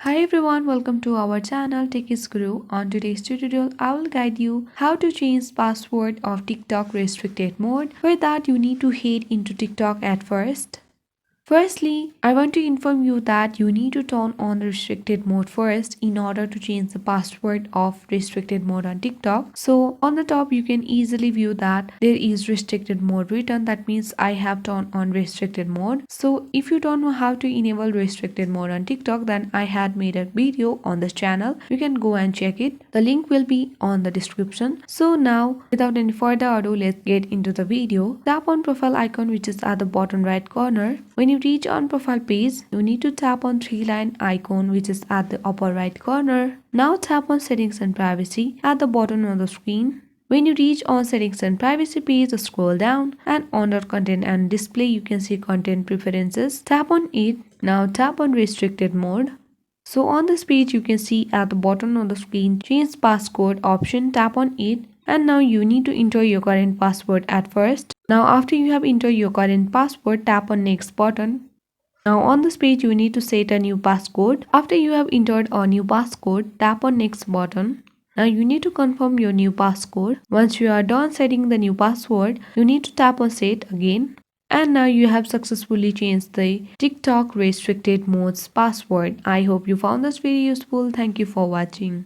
Hi everyone, welcome to our channel Tech is Guru. On today's tutorial, I will guide you how to change password of TikTok restricted mode. For that, you need to head into TikTok at first. Firstly, I want to inform you that you need to turn on the restricted mode first in order to change the password of restricted mode on TikTok. So on the top, you can easily view that there is restricted mode written. That means I have turned on restricted mode. So if you don't know how to enable restricted mode on TikTok, then I had made a video on this channel. You can go and check it. The link will be on the description. So now, without any further ado, let's get into the video. Tap on profile icon which is at the bottom right corner. When you reach on profile page, you need to tap on three-line icon which is at the upper right corner. Now tap on settings and privacy at the bottom of the screen. When you reach on settings and privacy page, scroll down and under content and display you can see content preferences. Tap on it. Now tap on restricted mode. So on this page you can see at the bottom of the screen change passcode option. Tap on it. And now you need to enter your current password at first. Now after you have entered your current password, tap on next button. Now on this page you need to set a new passcode. After you have entered a new passcode, tap on next button. Now you need to confirm your new passcode. Once you are done setting the new password, you need to tap on set again. And now you have successfully changed the TikTok restricted modes password. I hope you found this video useful. Thank you for watching.